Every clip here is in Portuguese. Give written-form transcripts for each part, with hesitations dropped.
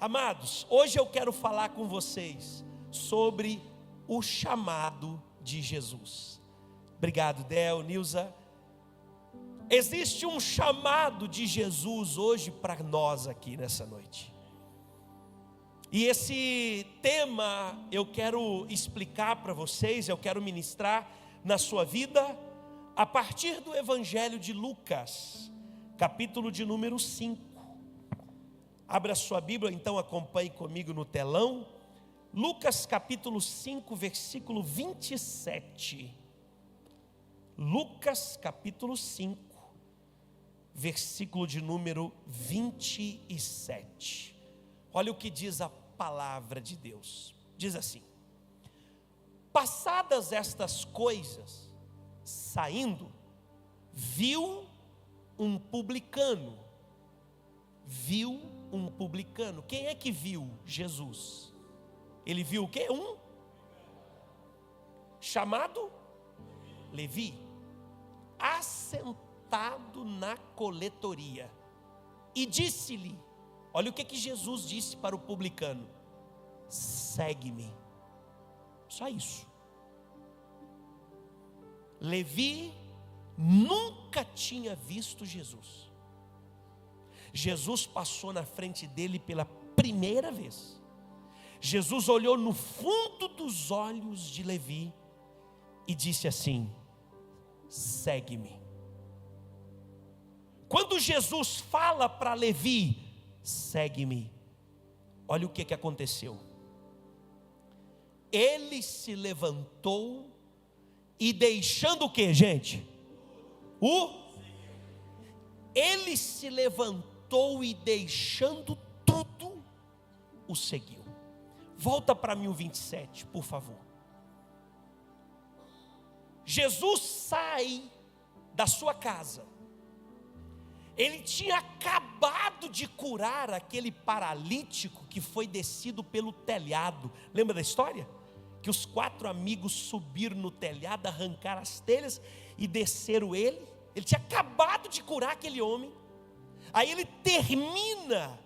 Amados, hoje eu quero falar com vocês sobre o chamado de Jesus. Obrigado, Del, Nilza. Existe um chamado de Jesus hoje para nós aqui nessa noite. E esse tema eu quero explicar para vocês, eu quero ministrar na sua vida a partir do Evangelho de Lucas, capítulo de número 5. Abra sua Bíblia, então acompanhe comigo no telão. Lucas capítulo 5, versículo 27. Lucas capítulo 5, versículo de número 27. Olha o que diz a palavra de Deus. Diz assim: passadas estas coisas, saindo, viu um publicano. Quem é que viu Jesus? Ele viu o quê? Um chamado Levi, assentado na coletoria, e disse-lhe, olha o que Jesus disse para o publicano: segue-me. Só isso. Levi nunca tinha visto Jesus. Jesus passou na frente dele pela primeira vez. Jesus olhou no fundo dos olhos de Levi e disse assim: segue-me. Quando Jesus fala para Levi, segue-me, olha o que aconteceu. Ele se levantou e deixando o que, gente? Ele se levantou e deixando tudo, o seguiu. Volta para mim o 27, por favor. Jesus sai da sua casa. Ele tinha acabado de curar aquele paralítico que foi descido pelo telhado. Lembra da história? Que os 4 amigos subiram no telhado, arrancaram as telhas e desceram ele. Ele tinha acabado de curar aquele homem. Aí ele termina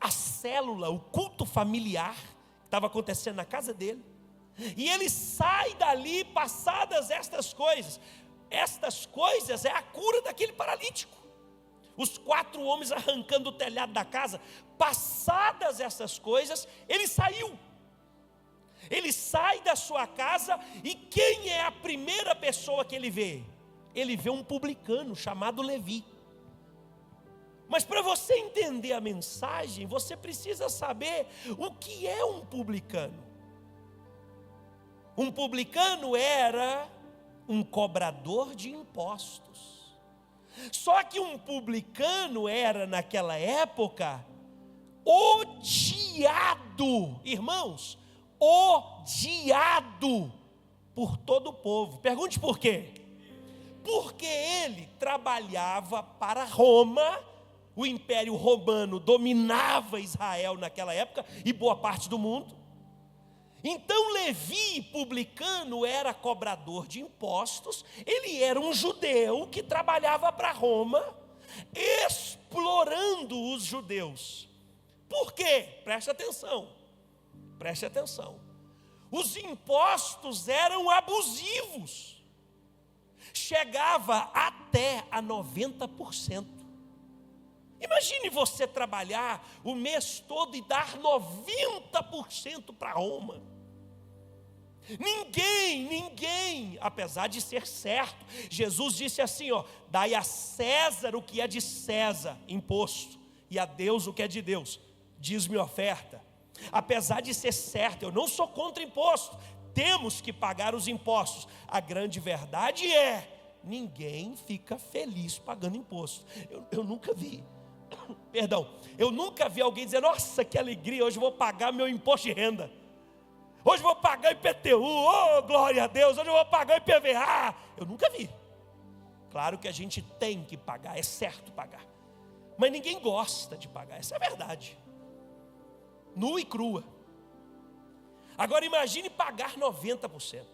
a célula, o culto familiar que estava acontecendo na casa dele. E ele sai dali, passadas estas coisas. Estas coisas é a cura daquele paralítico. Os 4 homens arrancando o telhado da casa. Passadas essas coisas, ele saiu. Ele sai da sua casa e quem é a primeira pessoa que ele vê? Ele vê um publicano chamado Levi. Mas para você entender a mensagem, você precisa saber o que é um publicano. Um publicano era um cobrador de impostos. Só que um publicano era, naquela época, odiado, irmãos, odiado por todo o povo. Pergunte por quê? Porque ele trabalhava para Roma. O Império Romano dominava Israel naquela época e boa parte do mundo. Então Levi, publicano, era cobrador de impostos. Ele era um judeu que trabalhava para Roma, explorando os judeus. Por quê? Preste atenção. Preste atenção. Os impostos eram abusivos. Chegava até a 90%. Imagine você trabalhar o mês todo e dar 90% para Roma. Ninguém, apesar de ser certo, Jesus disse assim, dai a César o que é de César, imposto, e a Deus o que é de Deus, diz-me oferta. Apesar de ser certo, eu não sou contra imposto, temos que pagar os impostos. A grande verdade é, ninguém fica feliz pagando imposto. Eu nunca vi. Eu nunca vi alguém dizer, nossa, que alegria, hoje eu vou pagar meu imposto de renda. Hoje eu vou pagar IPTU, oh, glória a Deus, hoje eu vou pagar IPVA. Eu nunca vi. Claro que a gente tem que pagar, é certo pagar. Mas ninguém gosta de pagar, essa é a verdade. Nua e crua. Agora imagine pagar 90%.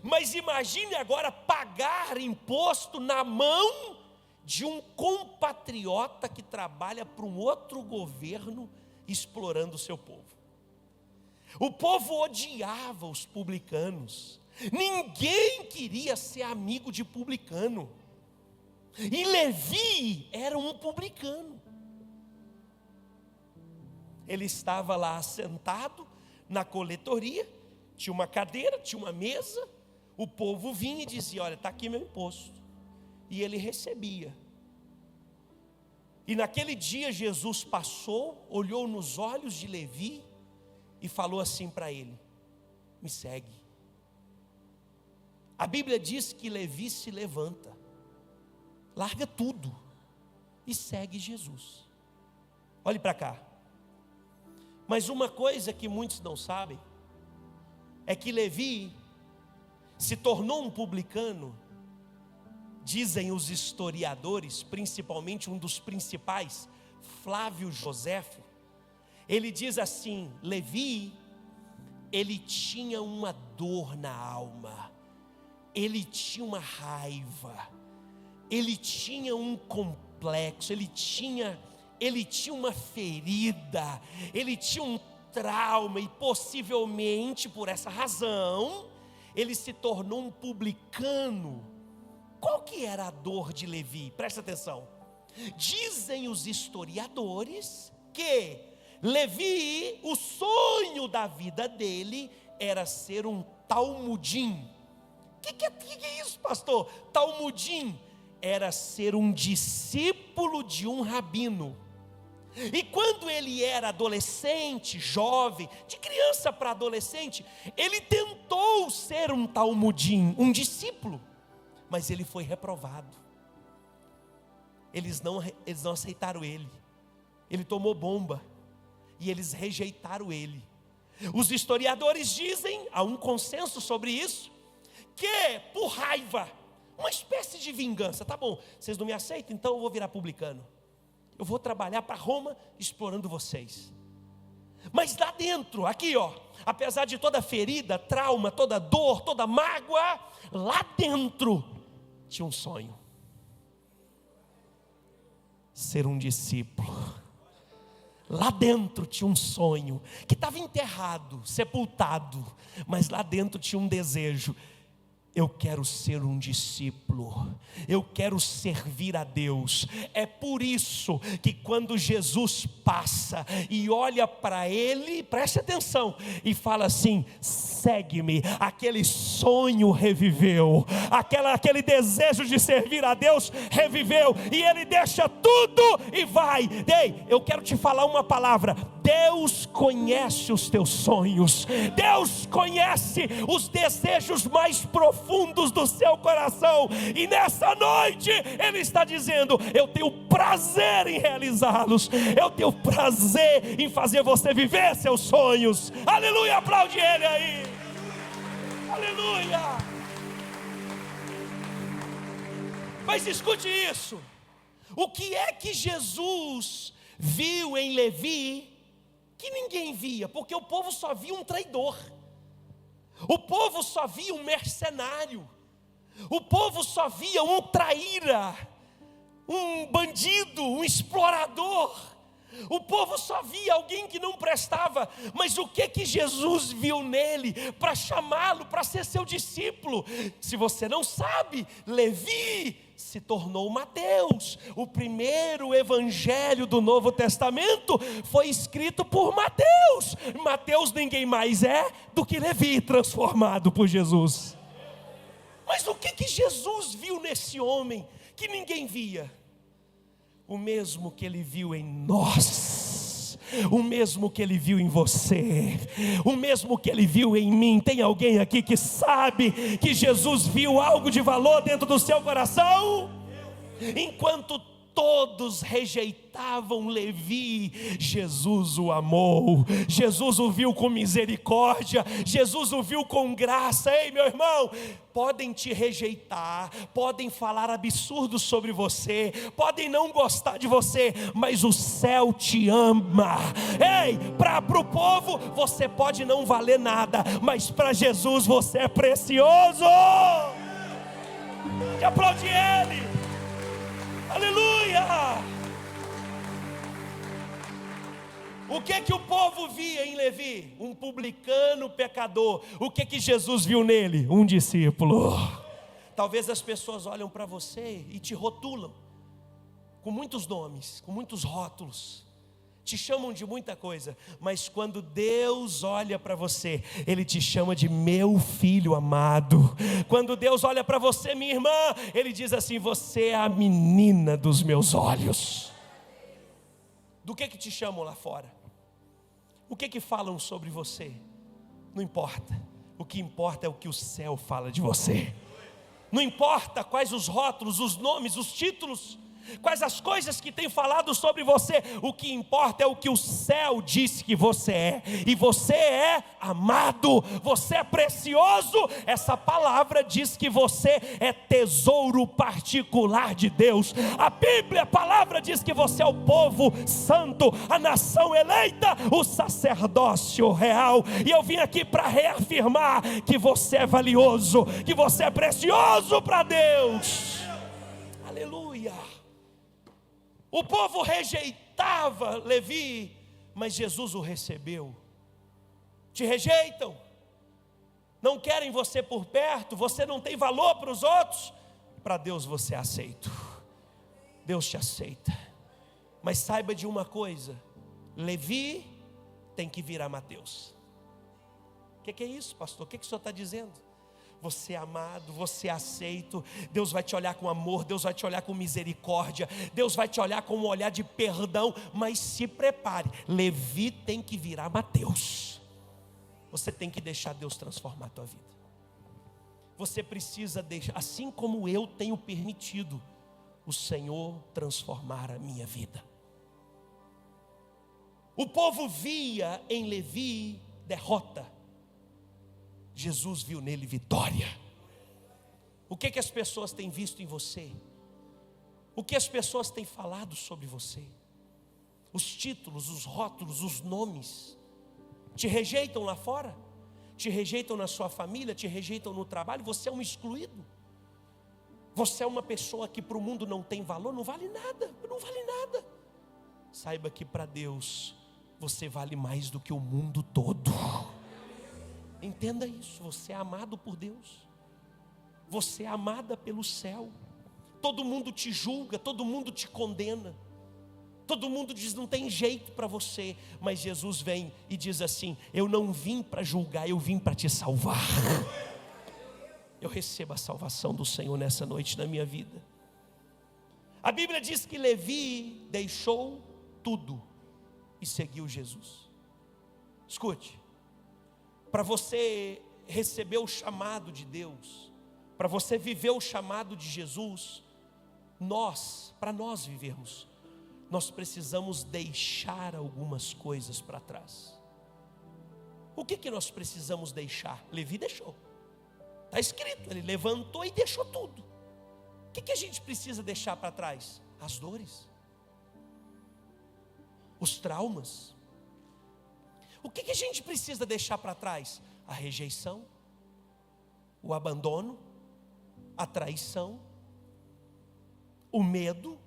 Mas imagine agora pagar imposto na mão de um compatriota que trabalha para um outro governo explorando o seu povo. O povo odiava os publicanos. Ninguém queria ser amigo de publicano. E Levi era um publicano. Ele estava lá sentado na coletoria, tinha uma cadeira, tinha uma mesa. O povo vinha e dizia: olha, está aqui meu imposto. E ele recebia. E naquele dia Jesus passou, olhou nos olhos de Levi e falou assim para ele: me segue. A Bíblia diz que Levi se levanta, larga tudo e segue Jesus. Olhe para cá. Mas uma coisa que muitos não sabem é que Levi se tornou um publicano. Dizem os historiadores, principalmente um dos principais, Flávio Joséfo, ele diz assim: Levi, ele tinha uma dor na alma, ele tinha uma raiva, ele tinha um complexo, ele tinha uma ferida, ele tinha um trauma, e possivelmente por essa razão, ele se tornou um publicano. Qual que era a dor de Levi? Presta atenção. Dizem os historiadores que Levi, o sonho da vida dele era ser um talmudim. O que é isso, pastor? Talmudim era ser um discípulo de um rabino. E quando ele era adolescente, jovem, de criança para adolescente, ele tentou ser um talmudim, um discípulo. Mas ele foi reprovado. Eles não aceitaram ele. Ele tomou bomba. E eles rejeitaram ele. Os historiadores dizem, há um consenso sobre isso, que por raiva, uma espécie de vingança. Tá bom, vocês não me aceitam, então eu vou virar publicano. Eu vou trabalhar para Roma explorando vocês. Mas lá dentro, aqui ó, apesar de toda ferida, trauma, toda dor, toda mágoa, lá dentro tinha um sonho: ser um discípulo. Lá dentro tinha um sonho que estava enterrado, sepultado, mas lá dentro tinha um desejo: eu quero ser um discípulo, eu quero servir a Deus. É por isso que quando Jesus passa e olha para ele, preste atenção, e fala assim: segue-me, aquele sonho reviveu, aquele desejo de servir a Deus reviveu, e ele deixa tudo e vai. Ei, eu quero te falar uma palavra: Deus conhece os teus sonhos, Deus conhece os desejos mais profundos do seu coração, e nessa noite Ele está dizendo: eu tenho prazer em realizá-los, eu tenho prazer em fazer você viver seus sonhos. Aleluia, aplaude Ele aí, aleluia. Mas escute isso: o que é que Jesus viu em Levi que ninguém via? Porque o povo só via um traidor, o povo só via um mercenário, o povo só via um traíra, um bandido, um explorador. O povo só via alguém que não prestava. Mas o que Jesus viu nele para chamá-lo para ser seu discípulo? Se você não sabe, Levi se tornou Mateus. O primeiro evangelho do Novo Testamento foi escrito por Mateus. Mateus ninguém mais é do que Levi, transformado por Jesus. Mas o que Jesus viu nesse homem que ninguém via? O mesmo que ele viu em nós, o mesmo que ele viu em você, o mesmo que ele viu em mim. Tem alguém aqui que sabe que Jesus viu algo de valor dentro do seu coração? Enquanto todos rejeitavam Levi, Jesus o amou, Jesus o viu com misericórdia, Jesus o viu com graça. Ei, meu irmão, podem te rejeitar, podem falar absurdos sobre você, podem não gostar de você, mas o céu te ama. Ei, para o povo você pode não valer nada, mas para Jesus você é precioso. E aplaude Ele. Aleluia! O que o povo via em Levi? Um publicano pecador. O que Jesus viu nele? Um discípulo. Talvez as pessoas olham para você e te rotulam com muitos nomes, com muitos rótulos, te chamam de muita coisa, mas quando Deus olha para você, Ele te chama de meu filho amado. Quando Deus olha para você, minha irmã, Ele diz assim: você é a menina dos meus olhos. Do que te chamam lá fora? O que falam sobre você? Não importa, o que importa é o que o céu fala de você. Não importa quais os rótulos, os nomes, os títulos, quais as coisas que tem falado sobre você, o que importa é o que o céu diz que você é, e você é amado, você é precioso. Essa palavra diz que você é tesouro particular de Deus. A Bíblia, a palavra diz que você é o povo santo, a nação eleita, o sacerdócio real, e eu vim aqui para reafirmar que você é valioso, que você é precioso para Deus. Aleluia. O povo rejeitava Levi, mas Jesus o recebeu. Te rejeitam, não querem você por perto, você não tem valor para os outros. Para Deus você é aceito, Deus te aceita. Mas saiba de uma coisa: Levi tem que virar Mateus. O que é isso, pastor? O que o senhor está dizendo? Você é amado, você é aceito. Deus vai te olhar com amor, Deus vai te olhar com misericórdia, Deus vai te olhar com um olhar de perdão. Mas se prepare, Levi tem que virar Mateus. Você tem que deixar Deus transformar a tua vida. Você precisa deixar, assim como eu tenho permitido o Senhor transformar a minha vida. O povo via em Levi derrota, Jesus viu nele vitória. O que as pessoas têm visto em você? O que as pessoas têm falado sobre você? Os títulos, os rótulos, os nomes. Te rejeitam lá fora? Te rejeitam na sua família? Te rejeitam no trabalho? Você é um excluído? Você é uma pessoa que para o mundo não tem valor? Não vale nada, não vale nada. Saiba que para Deus você vale mais do que o mundo todo. Entenda isso, você é amado por Deus, você é amada pelo céu. Todo mundo te julga, todo mundo te condena, todo mundo diz não tem jeito para você, mas Jesus vem e diz assim: eu não vim para julgar, eu vim para te salvar. Eu recebo a salvação do Senhor nessa noite na minha vida. A Bíblia diz que Levi deixou tudo e seguiu Jesus. Escute, para você receber o chamado de Deus, para você viver o chamado de Jesus, para nós vivermos, nós precisamos deixar algumas coisas para trás. O que nós precisamos deixar? Levi deixou, está escrito, ele levantou e deixou tudo. O que a gente precisa deixar para trás? As dores, os traumas. O que a gente precisa deixar para trás? A rejeição, o abandono, a traição, o medo,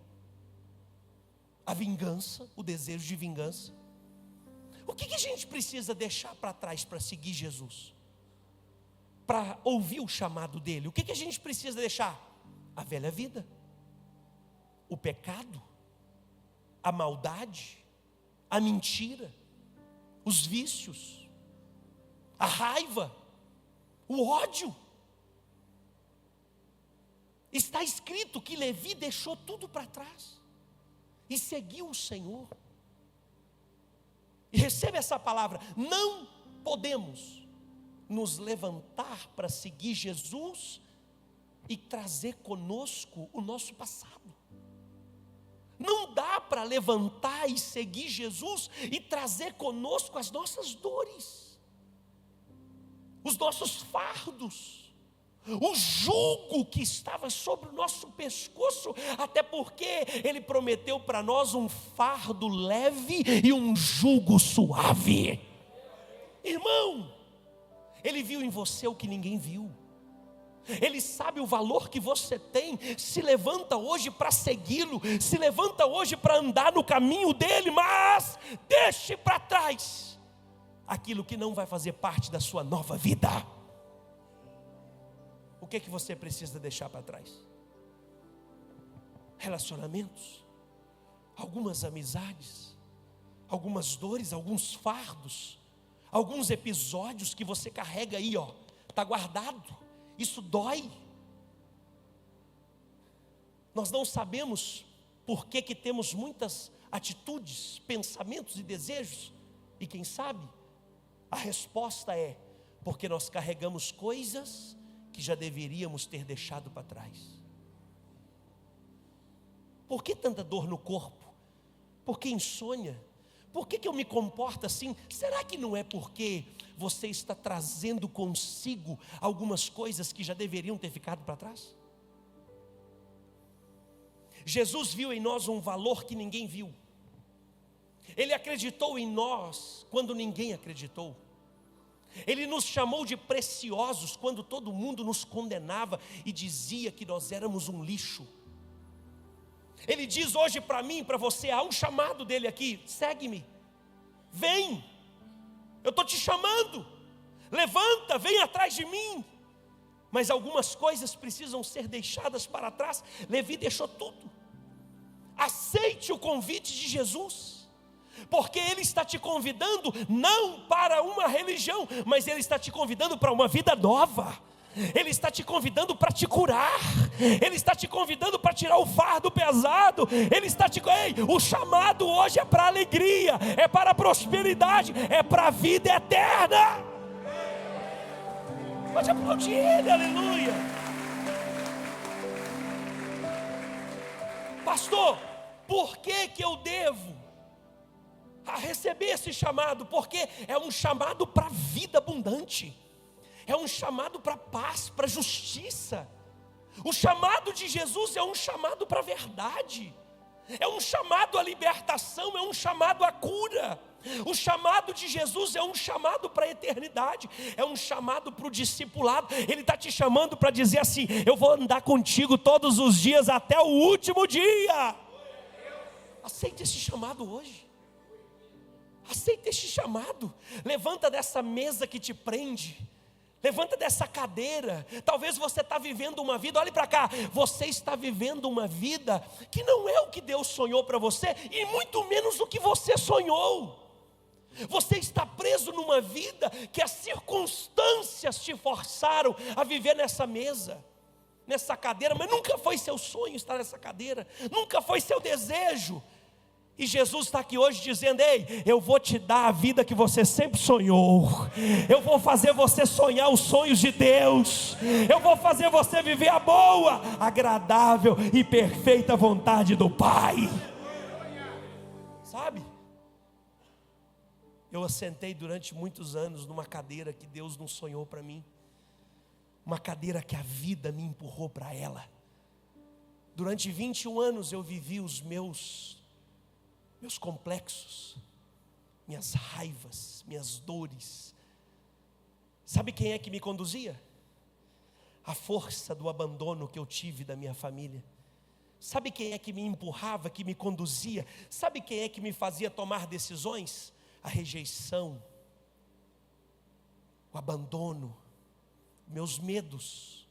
a vingança, o desejo de vingança. O que a gente precisa deixar para trás para seguir Jesus? Para ouvir o chamado dele? O que a gente precisa deixar? A velha vida, o pecado, a maldade, a mentira, os vícios, a raiva, o ódio. Está escrito que Levi deixou tudo para trás e seguiu o Senhor. E receba essa palavra: não podemos nos levantar para seguir Jesus e trazer conosco o nosso passado. Não dá para levantar e seguir Jesus e trazer conosco as nossas dores, os nossos fardos, o jugo que estava sobre o nosso pescoço, até porque Ele prometeu para nós um fardo leve e um jugo suave. Irmão, Ele viu em você o que ninguém viu. Ele sabe o valor que você tem. Se levanta hoje para segui-lo, se levanta hoje para andar no caminho dele, mas deixe para trás aquilo que não vai fazer parte da sua nova vida. O que é que você precisa deixar para trás? Relacionamentos, algumas amizades, algumas dores, alguns fardos, alguns episódios que você carrega aí, está guardado. Isso dói. Nós não sabemos por que temos muitas atitudes, pensamentos e desejos. E quem sabe, a resposta é porque nós carregamos coisas que já deveríamos ter deixado para trás. Por que tanta dor no corpo? Por que insônia? Por que eu me comporto assim? Será que não é porque você está trazendo consigo algumas coisas que já deveriam ter ficado para trás? Jesus viu em nós um valor que ninguém viu. Ele acreditou em nós quando ninguém acreditou. Ele nos chamou de preciosos quando todo mundo nos condenava e dizia que nós éramos um lixo. Ele diz hoje para mim e para você, há um chamado dele aqui: segue-me, vem, eu estou te chamando, levanta, vem atrás de mim. Mas algumas coisas precisam ser deixadas para trás. Levi deixou tudo. Aceite o convite de Jesus, porque Ele está te convidando não para uma religião, mas Ele está te convidando para uma vida nova. Ele está te convidando para te curar. Ele está te convidando para tirar o fardo pesado. Ele está o chamado hoje é para alegria, é para a prosperidade, é para a vida eterna. Pode aplaudir Ele, aleluia. Pastor, por que eu devo receber esse chamado? Porque é um chamado para a vida abundante. É um chamado para paz, para justiça. O chamado de Jesus é um chamado para a verdade. É um chamado à libertação, é um chamado à cura. O chamado de Jesus é um chamado para a eternidade. É um chamado para o discipulado. Ele está te chamando para dizer assim: eu vou andar contigo todos os dias até o último dia. Aceita esse chamado hoje. Aceita esse chamado. Levanta dessa mesa que te prende. Levanta dessa cadeira. Talvez você está vivendo uma vida, olhe para cá, você está vivendo uma vida que não é o que Deus sonhou para você, e muito menos o que você sonhou. Você está preso numa vida que as circunstâncias te forçaram a viver nessa mesa, nessa cadeira, mas nunca foi seu sonho estar nessa cadeira, nunca foi seu desejo. E Jesus está aqui hoje dizendo: ei, eu vou te dar a vida que você sempre sonhou. Eu vou fazer você sonhar os sonhos de Deus. Eu vou fazer você viver a boa, agradável e perfeita vontade do Pai. Sabe? Eu assentei durante muitos anos numa cadeira que Deus não sonhou para mim. Uma cadeira que a vida me empurrou para ela. Durante 21 anos eu vivi os meus complexos, minhas raivas, minhas dores. Sabe quem é que me conduzia? A força do abandono que eu tive da minha família. Sabe quem é que me empurrava, que me conduzia? Sabe quem é que me fazia tomar decisões? A rejeição, o abandono, meus medos,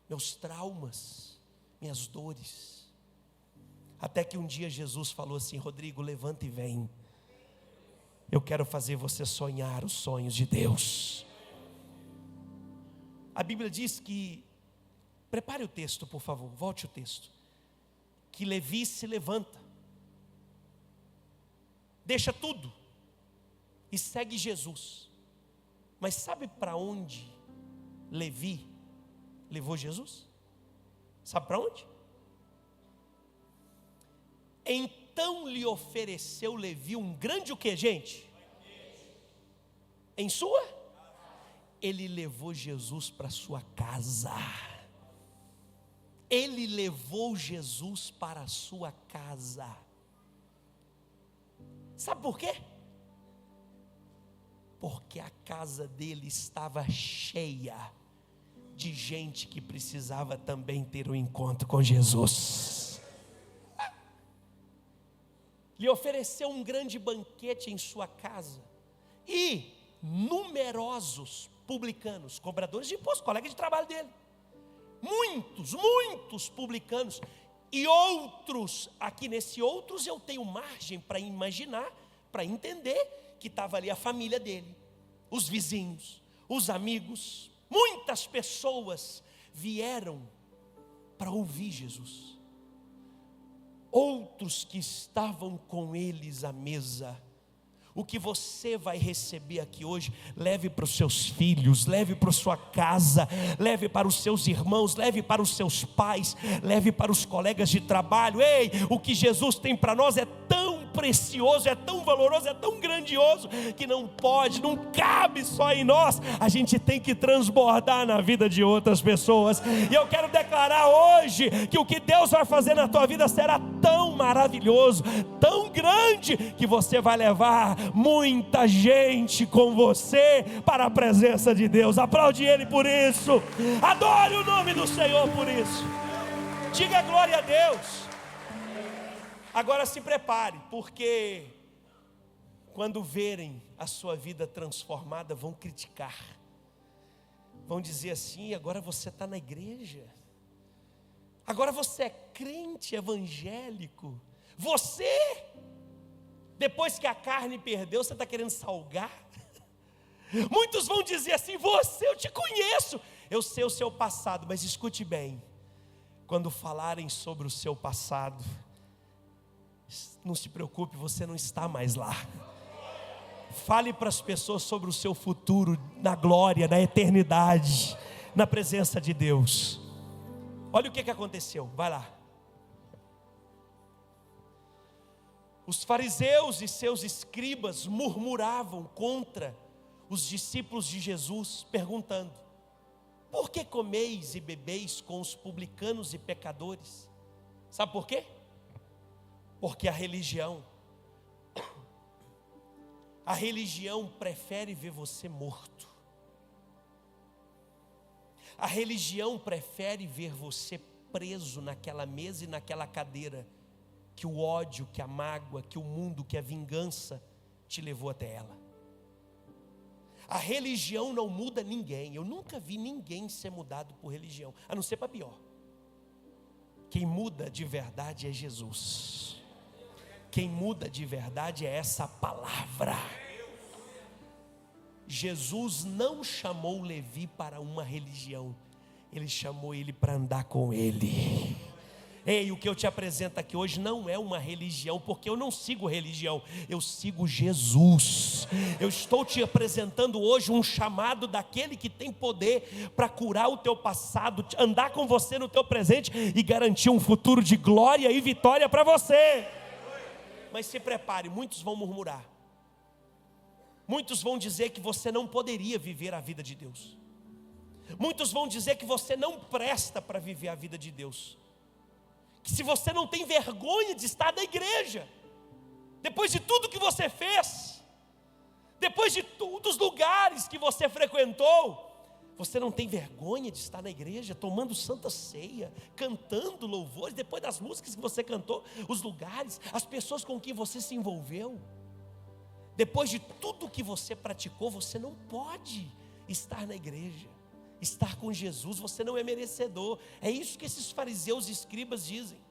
meus traumas, minhas dores. Até que um dia Jesus falou assim: Rodrigo, levanta e vem. Eu quero fazer você sonhar os sonhos de Deus. A Bíblia diz que, prepare o texto por favor, volte o texto. Que Levi se levanta, deixa tudo e segue Jesus. Mas sabe para onde Levi levou Jesus? Sabe para onde? Então lhe ofereceu Levi um grande o que, gente? Em sua? Ele levou Jesus para sua casa. Ele levou Jesus para a sua casa. Sabe por quê? Porque a casa dele estava cheia de gente que precisava também ter um encontro com Jesus. Lhe ofereceu um grande banquete em sua casa, e numerosos publicanos, cobradores de impostos, colegas de trabalho dele, muitos publicanos, e outros, aqui nesse outros eu tenho margem para imaginar, para entender que estava ali a família dele, os vizinhos, os amigos, muitas pessoas vieram para ouvir Jesus. Outros que estavam com eles à mesa. O que você vai receber aqui hoje, leve para os seus filhos, leve para a sua casa, leve para os seus irmãos, leve para os seus pais, leve para os colegas de trabalho. Ei, o que Jesus tem para nós é tão precioso, é tão valoroso, é tão grandioso, que não cabe só em nós, a gente tem que transbordar na vida de outras pessoas. E eu quero declarar hoje, que o que Deus vai fazer na tua vida será tão maravilhoso, tão grande, que você vai levar muita gente com você para a presença de Deus. Aplaude Ele por isso, adore o nome do Senhor por isso, diga glória a Deus. Agora se prepare, porque quando verem a sua vida transformada, vão criticar, vão dizer assim: agora você está na igreja, agora você é crente evangélico, você, depois que a carne perdeu, você está querendo salgar? Muitos vão dizer assim: você, eu te conheço, eu sei o seu passado. Mas escute bem, quando falarem sobre o seu passado, não se preocupe, você não está mais lá. Fale para as pessoas sobre o seu futuro, na glória, na eternidade, na presença de Deus. Olha o que aconteceu, vai lá. Os fariseus e seus escribas murmuravam contra os discípulos de Jesus, perguntando: por que comeis e bebeis com os publicanos e pecadores? Sabe por quê? Porque a religião prefere ver você morto. A religião prefere ver você preso naquela mesa e naquela cadeira, que o ódio, que a mágoa, que o mundo, que a vingança te levou até ela. A religião não muda ninguém. Eu nunca vi ninguém ser mudado por religião, a não ser para pior. Quem muda de verdade é Jesus. Quem muda de verdade é essa palavra. Jesus não chamou Levi para uma religião, Ele chamou ele para andar com Ele. Ei, o que eu te apresento aqui hoje não é uma religião, porque eu não sigo religião, eu sigo Jesus. Eu estou te apresentando hoje um chamado daquele que tem poder para curar o teu passado, andar com você no teu presente e garantir um futuro de glória e vitória para você. Mas se prepare, muitos vão murmurar, muitos vão dizer que você não poderia viver a vida de Deus, muitos vão dizer que você não presta para viver a vida de Deus, que se você não tem vergonha de estar na igreja, depois de tudo que você fez, depois de dos lugares que você frequentou, você não tem vergonha de estar na igreja, tomando santa ceia, cantando louvores, depois das músicas que você cantou, os lugares, as pessoas com quem você se envolveu, depois de tudo que você praticou, você não pode estar na igreja, estar com Jesus, você não é merecedor. É isso que esses fariseus e escribas dizem.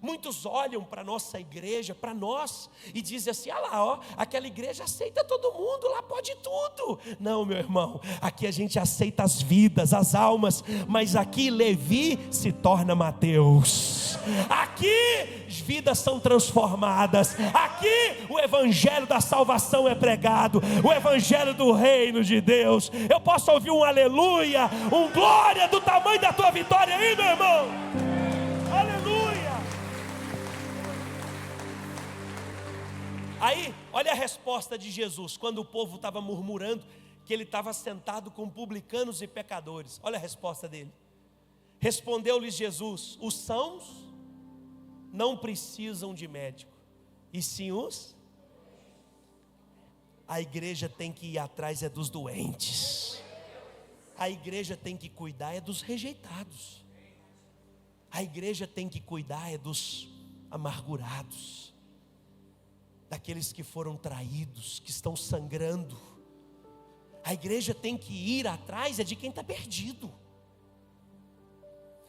Muitos olham para a nossa igreja, para nós, e dizem assim: ah lá, ó, aquela igreja aceita todo mundo, lá pode tudo. Não, meu irmão, aqui a gente aceita as vidas, as almas, mas aqui Levi se torna Mateus. Aqui vidas são transformadas, aqui o evangelho da salvação é pregado, o evangelho do reino de Deus. Eu posso ouvir um aleluia, um glória do tamanho da tua vitória aí, meu irmão. Aleluia. Aí, olha a resposta de Jesus, quando o povo estava murmurando que ele estava sentado com publicanos e pecadores. Olha a resposta dele. Respondeu-lhes Jesus: os sãos não precisam de médico, e sim os... A igreja tem que ir atrás dos doentes. A igreja tem que cuidar é dos rejeitados. A igreja tem que cuidar é dos amargurados, daqueles que foram traídos, que estão sangrando. A igreja tem que ir atrás é de quem está perdido.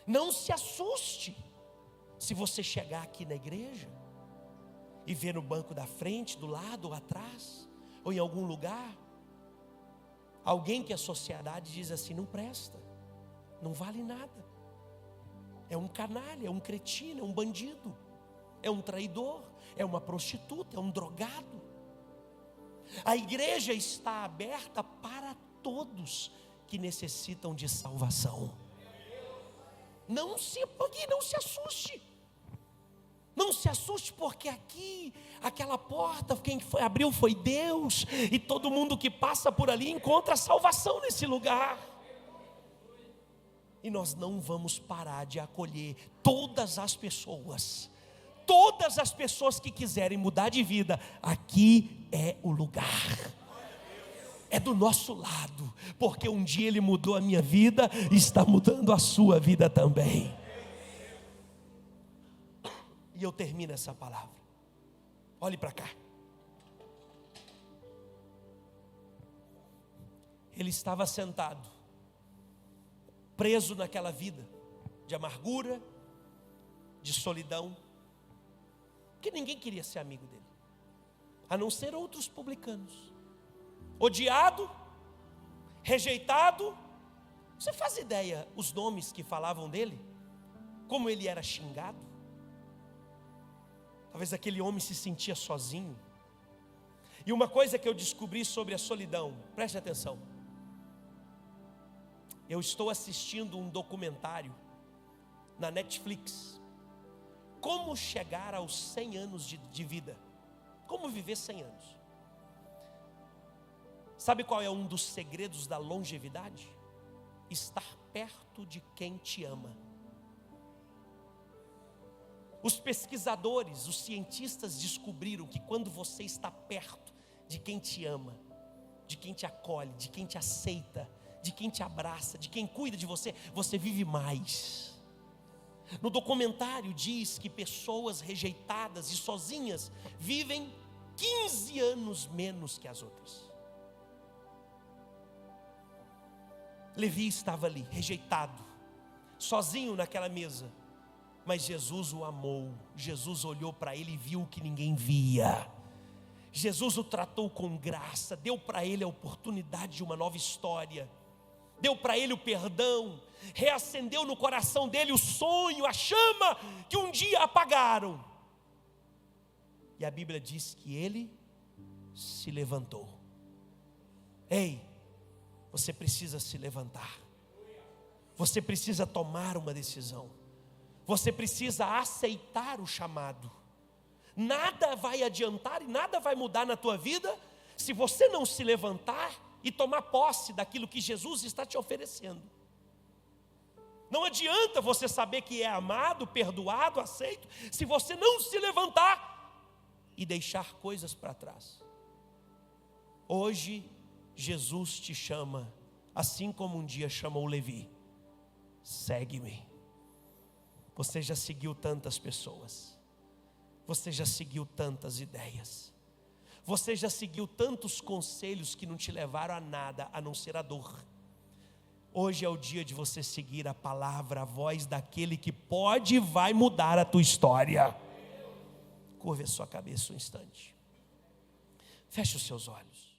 Não se assuste se você chegar aqui na igreja e ver no banco da frente, do lado ou atrás, ou em algum lugar, alguém que a sociedade diz assim: não presta, não vale nada, é um canalha, é um cretino, é um bandido, é um traidor, é uma prostituta, é um drogado. A igreja está aberta para todos que necessitam de salvação. Não se assuste. Não se assuste, porque aqui, aquela porta, quem abriu foi Deus, e todo mundo que passa por ali encontra salvação nesse lugar. E nós não vamos parar de acolher todas as pessoas que quiserem mudar de vida. Aqui é o lugar, é do nosso lado, porque um dia Ele mudou a minha vida, e está mudando a sua vida também. E eu termino essa palavra. Olhe para cá. Ele estava sentado, preso naquela vida de amargura, de solidão, porque ninguém queria ser amigo dele, a não ser outros publicanos. Odiado, rejeitado. Você faz ideia os nomes que falavam dele? Como ele era xingado? Talvez aquele homem se sentia sozinho. E uma coisa que eu descobri sobre a solidão, preste atenção. Eu estou assistindo um documentário na Netflix. Como chegar aos 100 anos de vida. Como viver 100 anos. Sabe qual é um dos segredos da longevidade? Estar perto de quem te ama. Os pesquisadores, os cientistas descobriram que quando você está perto de quem te ama, de quem te acolhe, de quem te aceita, de quem te abraça, de quem cuida de você, você vive mais. No documentário diz que pessoas rejeitadas e sozinhas vivem 15 anos menos que as outras. Levi estava ali, rejeitado, sozinho naquela mesa. Mas Jesus o amou. Jesus olhou para ele e viu o que ninguém via. Jesus o tratou com graça, deu para ele a oportunidade de uma nova história, deu para ele o perdão, reacendeu no coração dele o sonho, a chama que um dia apagaram. E a Bíblia diz que ele se levantou. Ei, você precisa se levantar. Você precisa tomar uma decisão. Você precisa aceitar o chamado. Nada vai adiantar e nada vai mudar na tua vida se você não se levantar e tomar posse daquilo que Jesus está te oferecendo. Não adianta você saber que é amado, perdoado, aceito, se você não se levantar e deixar coisas para trás. Hoje Jesus te chama, assim como um dia chamou Levi: segue-me. Você já seguiu tantas pessoas, você já seguiu tantas ideias, você já seguiu tantos conselhos que não te levaram a nada, a não ser a dor. Hoje é o dia de você seguir a palavra, a voz daquele que pode e vai mudar a tua história. Curve a sua cabeça um instante, feche os seus olhos.